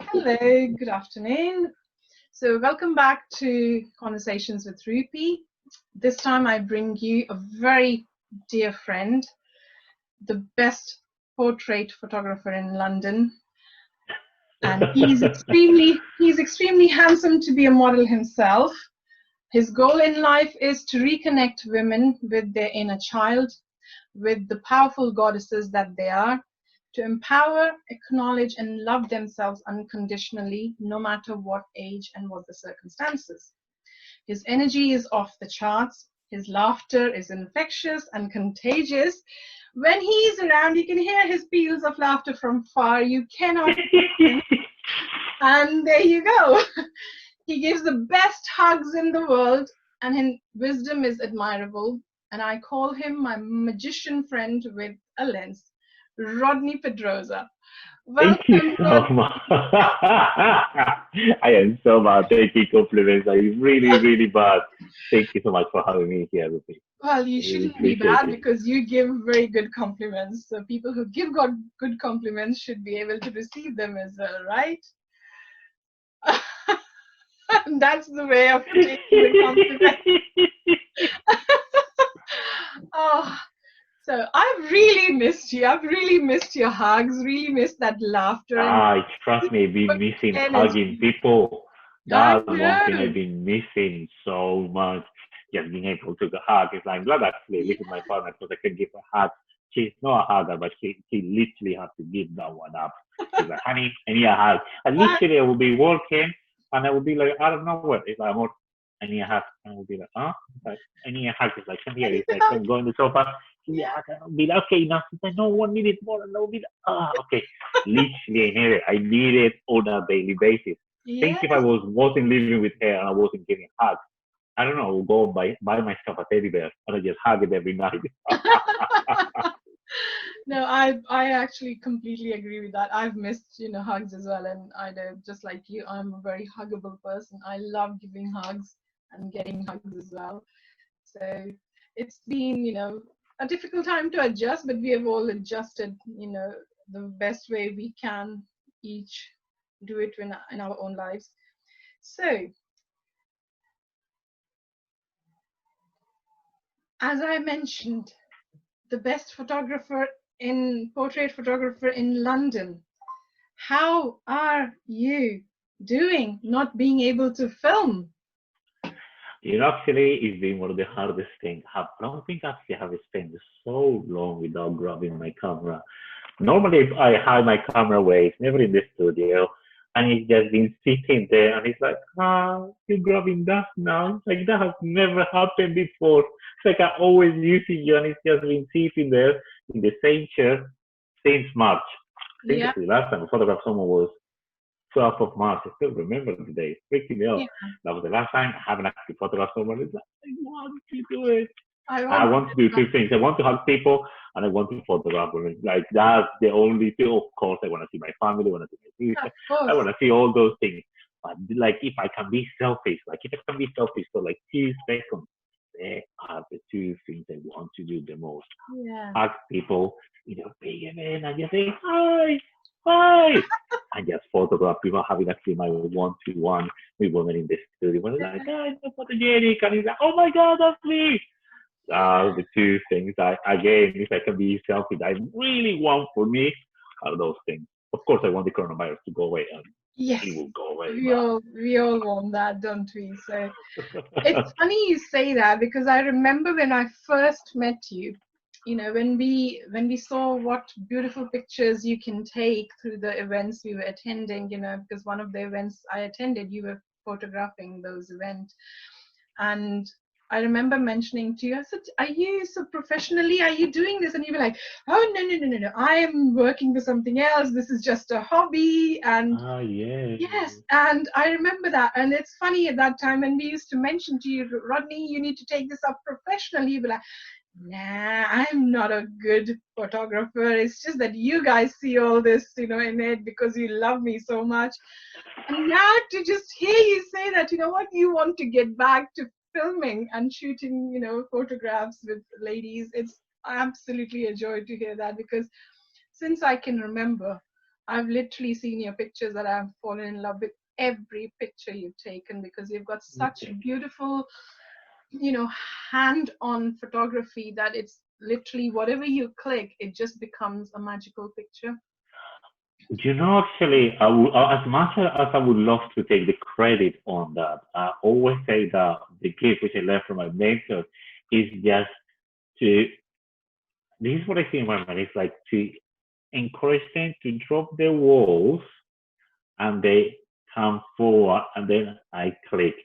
Hello, good afternoon. So welcome back to Conversations with Rupi. This time I bring you a very dear friend, the best portrait photographer in London. And he's extremely handsome to be a model himself. His goal in life is to reconnect women with their inner child, with the powerful goddesses that they are, to empower, acknowledge, and love themselves unconditionally, no matter what age and what the circumstances. His energy is off the charts. His laughter is infectious and contagious. When he's around, you can hear his peals of laughter from far. You cannot. And there you go. He gives the best hugs in the world, and his wisdom is admirable. And I call him my magician friend with a lens, Rodney Pedrosa. Thank you so much. I am so bad taking compliments. I'm really bad. Thank you so much for having me here, Rupi. Well, you shouldn't be bad because you give very good compliments. So people who give God good compliments should be able to receive them as well, right? That's the way of taking the compliment. Oh, so I've really missed you. I've really missed your hugs, really missed that laughter. Trust me, I've been missing hugging people. That's one thing I've been missing so much. Just being able to hug. It's like, I'm glad actually I live with my partner because I can give a hug. She's not a hugger, but she literally has to give that one up. She's like, honey, I need a hug. And literally I will be working and I will be like, I don't know what. It's like, I need a hug. And I will be like, huh? Like, I need a hug. It's like, come here. It's like, I'm going to the sofa. Yeah, I'll be like, okay, now I know 1 minute more and I'll be like, okay. Literally, I need it on a daily basis. Think if I wasn't living with her and I wasn't giving hugs, I don't know, I would go buy myself a teddy bear and I just hug it every night. No, I actually completely agree with that. I've missed, hugs as well. And I know, just like you, I'm a very huggable person. I love giving hugs and getting hugs as well. So it's been, a difficult time to adjust, but we have all adjusted, the best way we can each do it in our own lives. So, as I mentioned, the best portrait photographer in London. How are you doing not being able to film? Actually, it's been one of the hardest things. I don't think actually I have spent so long without grabbing my camera. Normally, I hide my camera away. It's never in the studio. And it's just been sitting there. And it's like, you're grabbing that now. It's like, that has never happened before. It's like I'm always using you. And it's just been sitting there in the same chair since March. I think the last time I photographed someone was 12th of March. I still remember the day. It's freaking me out. That was the last time I haven't actually photographed someone. It's like, I want to do it. I want to do two things. I want to hug people and I want to photograph women. Like, that's the only two. Of course, I want to see my family. I want to see my sister. I want to see all those things. But like, if I can be selfish, for like 2 seconds, they are the two things I want to do the most. Hug people, big event and just say, hi, and just photograph people having actually my one-to-one with women in the studio. When they're like, I'm so photogenic, and he's like, oh my God, that's me. The two things again, if I can be selfish, I really want for me are those things. Of course, I want the coronavirus to go away, and it will go away. We all want that, don't we? So it's funny you say that because I remember when I first met you. When we saw what beautiful pictures you can take through the events we were attending, because one of the events I attended, you were photographing those events. And I remember mentioning to you, I said, are you so professionally, are you doing this? And you were like, oh, no, I am working for something else. This is just a hobby. And yes, and I remember that. And it's funny at that time when we used to mention to you, Rodney, you need to take this up professionally. You'd be like, nah, I'm not a good photographer. It's just that you guys see all this, in it because you love me so much. And now to just hear you say that, you want to get back to filming and shooting, photographs with ladies. It's absolutely a joy to hear that because since I can remember, I've literally seen your pictures that I've fallen in love with every picture you've taken, because you've got such beautiful, you know, hand-on photography that it's literally whatever you click, it just becomes a magical picture. You know, actually, as much as I would love to take the credit on that, I always say that the gift which I learned from my mentor is just to, this is what I see in my mind, it's like to encourage them to drop their walls and they come forward, and then I click.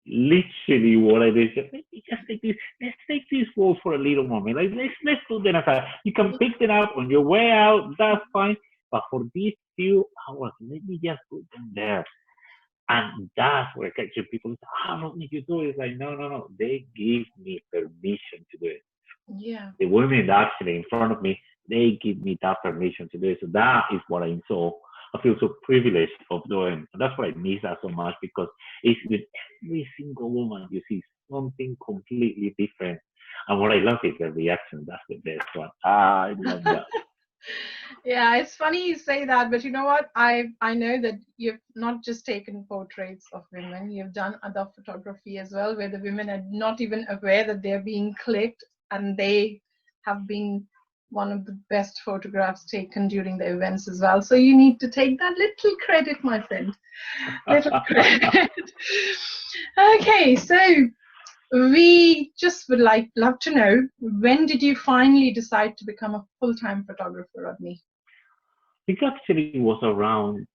Literally what I do is just, let me just take this, let's take these walls for a little moment. Like let's put them aside. You can pick them up on your way out, that's fine. But for these few hours, let me just put them there. And that's where actually people say, how don't you do it? It's like, no. They give me permission to do it. Yeah. The women actually in front of me, they give me that permission to do it. So that is what I feel so privileged of doing. And that's why I miss that so much, because it's with every single woman you see something completely different. And what I love is the reaction. That's the best one. I love that. Yeah, it's funny you say that, but you know what? I know that you've not just taken portraits of women, you've done other photography as well, where the women are not even aware that they're being clicked, and they have been one of the best photographs taken during the events as well. So you need to take that little credit, my friend. Little credit. Okay, so we just would love to know, when did you finally decide to become a full-time photographer, Rodney? I think actually it was around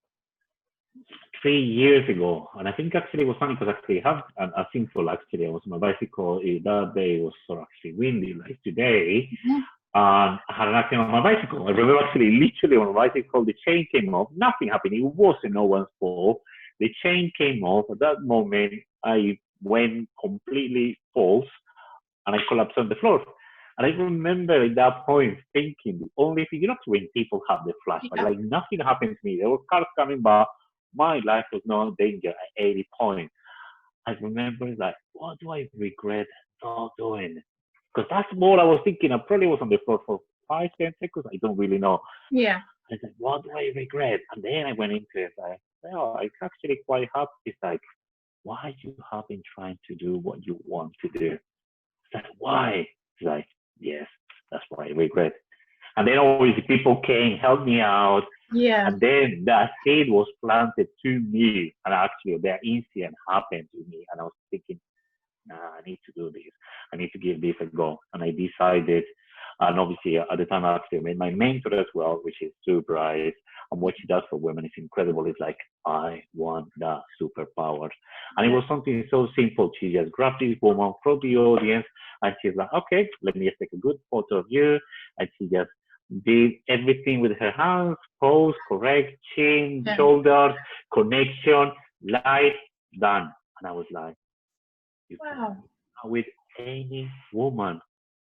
3 years ago. And I think actually it was funny because actually I have a simple, actually I was on my bicycle. That day was so actually windy like today. Yeah. And I had an accident on my bicycle. I remember actually literally on my bicycle, the chain came off. Nothing happened. It wasn't no one's fault. The chain came off. At that moment, I went completely false and I collapsed on the floor. And I remember at that point thinking, the only thing, you know, when people have the flashback, like nothing happened to me. There were cars coming by. My life was not in danger at 80 points. I remember like, what do I regret not doing? Because that's what I was thinking. I probably was on the floor for 5, 10 seconds. I don't really know. Yeah. I said, what do I regret? And then I went into it. Like, well, it's actually quite happy. It's like, why you have been trying to do what you want to do? It's like, why? It's like, yes, that's why I regret. And then always people came, helped me out. Yeah. And then that seed was planted to me. And actually, that incident happened to me. And I was thinking, nah, I need to do this. I need to give this a go. And I decided, and obviously at the time I actually made my mentor as well, which is Sue Bryce. And what she does for women is incredible. It's like, I want that superpower. And it was something so simple. She just grabbed this woman from the audience and she's like, okay, let me just take a good photo of you. And she just did everything with her hands, pose, correct, chin, shoulders, connection, light, done. And I was like, you can do that with any woman.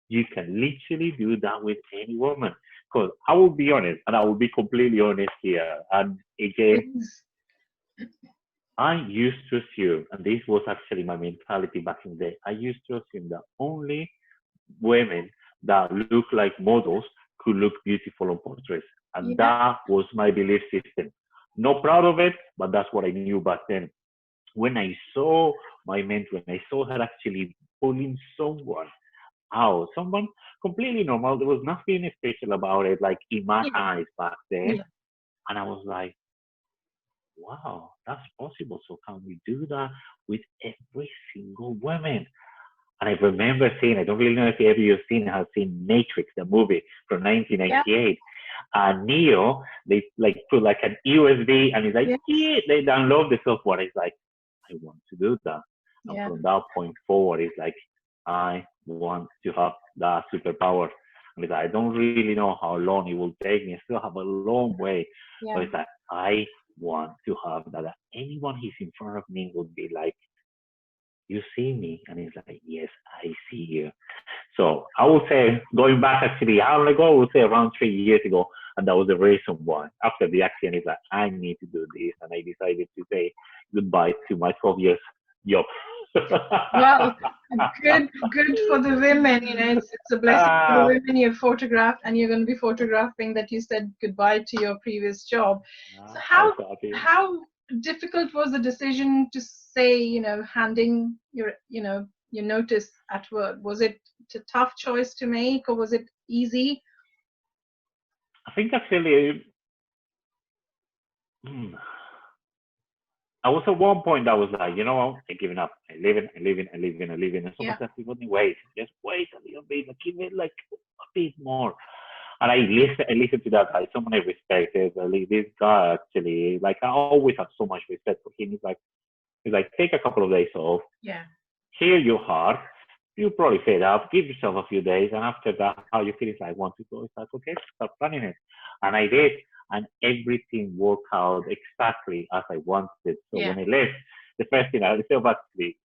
You can literally do that with any woman. Because I will be honest, and I will be completely honest here. And again, I used to assume, and this was actually my mentality back in the day, I used to assume that only women that look like models could look beautiful on portraits. And that was my belief system. Not proud of it, but that's what I knew back then. When I saw my mentor, when I saw her actually pulling someone out, someone completely normal, there was nothing special about it, like in my eyes back then. And I was like, wow, that's possible. So can we do that with every single woman? And I remember seeing, I don't really know if you've seen Matrix, the movie from 1998. Neo, they like put like an USB and it's like, they download the software. It's like, I want to do that. And from that point forward, it's like, I want to have that superpower. And it's like, I don't really know how long it will take me. I still have a long way. But it's like, I want to have that. Anyone who's in front of me would be like, you see me? And it's like, yes, I see you. So I would say, going back actually, how long ago? I would say around 3 years ago. And that was the reason why. After the accident, it's like, I need to do this. And I decided to say goodbye to my 12 years job. Well, good for the women. It's a blessing for the women you photographed, and you're going to be photographing that you said goodbye to your previous job. So how difficult was the decision to say, handing your notice at work? Was it a tough choice to make, or was it easy? I think actually, I was at one point I was like, I'm giving up. I leave it. And someone said, wait, just wait a little bit, give it like a bit more. And I listened to that guy, someone I respected. This guy actually, like I always have so much respect for him. He's like, take a couple of days off. Yeah. Hear your heart. You probably fed up. Give yourself a few days, and after that, how you feel is like, want to go? It's like, okay, start planning it. And I did, and everything worked out exactly as I wanted. So when I left, the first thing I was actually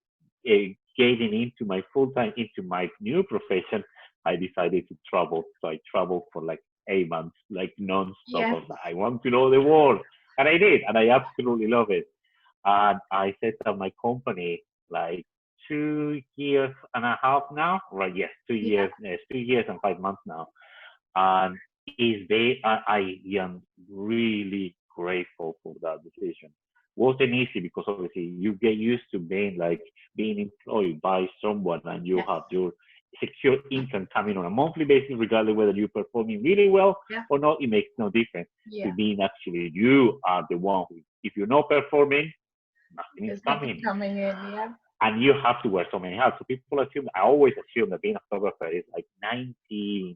getting into my full-time, into my new profession, I decided to travel. So I traveled for like 8 months, like non-stop. I want to know the world. And I did, and I absolutely love it. And I set up my company like 2 years and a half now, right? Yes, 2 years, 2 years and 5 months now. And I am really grateful for that decision. Wasn't easy because obviously you get used to being employed by someone, and you have your secure income coming on a monthly basis, regardless whether you're performing really well or not. It makes no difference. To being actually you are the one who, if you're not performing, nothing is coming in. And you have to wear so many hats. So people assume, I always assume that being a photographer is like 99%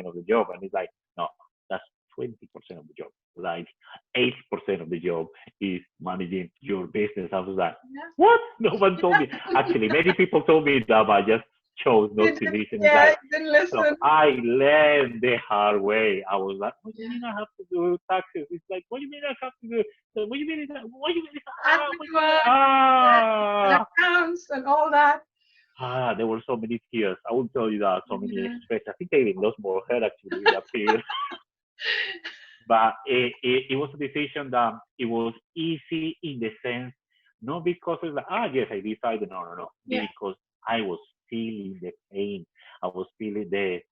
of the job. And it's like, no, that's 20% of the job. Like 80% of the job is managing your business. I was like, what? No one told me. Actually, many people told me that, but I just chose not to listen. Didn't listen. So I learned the hard way. I was like, what do you mean I have to do taxes? It's like, what do you mean I have to do? What do you mean? What do you mean? Accounts and all that. There were so many tears. I will tell you that. So many stress. I think I even lost more hair actually in that period. But it was a decision that it was easy in the sense, not because it's like, yes, I decided, no. Because I was feeling the pain. I was feeling it's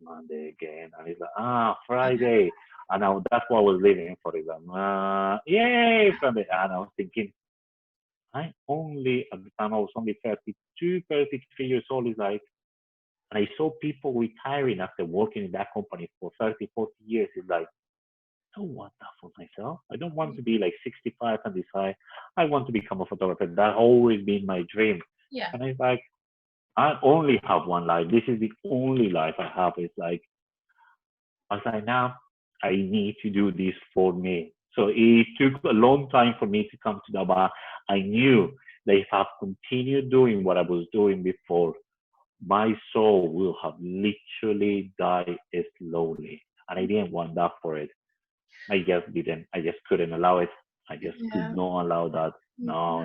Monday again. And it's like, Friday. And that's what I was living for. It's like, yay, Friday. And I was thinking, at the time I was only 32, 33 years old. It's like, and I saw people retiring after working in that company for 30, 40 years. It's like, I don't want that for myself. I don't want to be like 65 and decide I want to become a photographer. That's always been my dream. And it's like, I only have one life. This is the only life I have. It's like, I was like, now I need to do this for me. So it took a long time for me to come to that, but I knew that if I continued doing what I was doing before, my soul will have literally died slowly. And I didn't want that for it. I just couldn't allow it. I just could not allow that. No.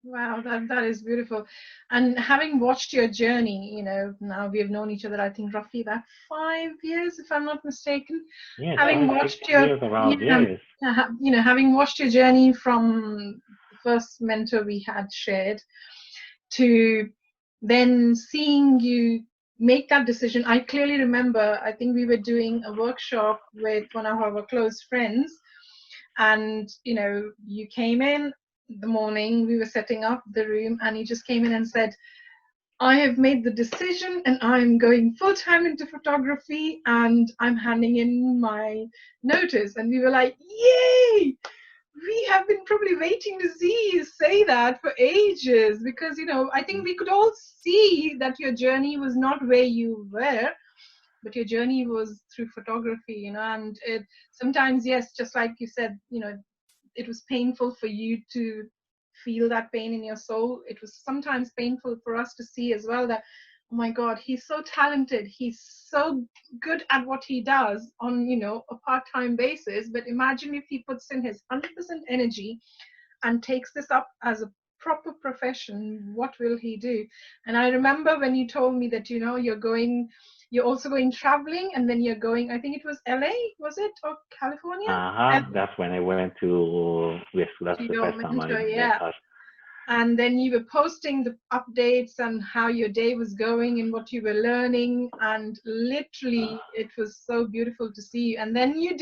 Wow, that is beautiful. And having watched your journey, now we have known each other, I think roughly about 5 years, if I'm not mistaken. Yes, having watched your having watched your journey from the first mentor we had shared to then seeing you make that decision. I clearly remember, I think we were doing a workshop with one of our close friends, and you came in the morning, we were setting up the room, and he just came in and said, I have made the decision and I'm going full-time into photography and I'm handing in my notice. And we were like, yay! We have been probably waiting to see you say that for ages, because I think we could all see that your journey was not where you were, but your journey was through photography, and it sometimes, yes, just like you said, it was painful for you to feel that pain in your soul. It was sometimes painful for us to see as well that, oh my God, he's so talented, he's so good at what he does on a part-time basis, but imagine if he puts in his 100% energy and takes this up as a proper profession, what will he do? And I remember when you told me that you're also going traveling, and then you're going, I think it was LA, was it, or California? That's when I went to, yes, that's the first time I And then you were posting the updates and how your day was going and what you were learning, and literally it was so beautiful to see you. And then you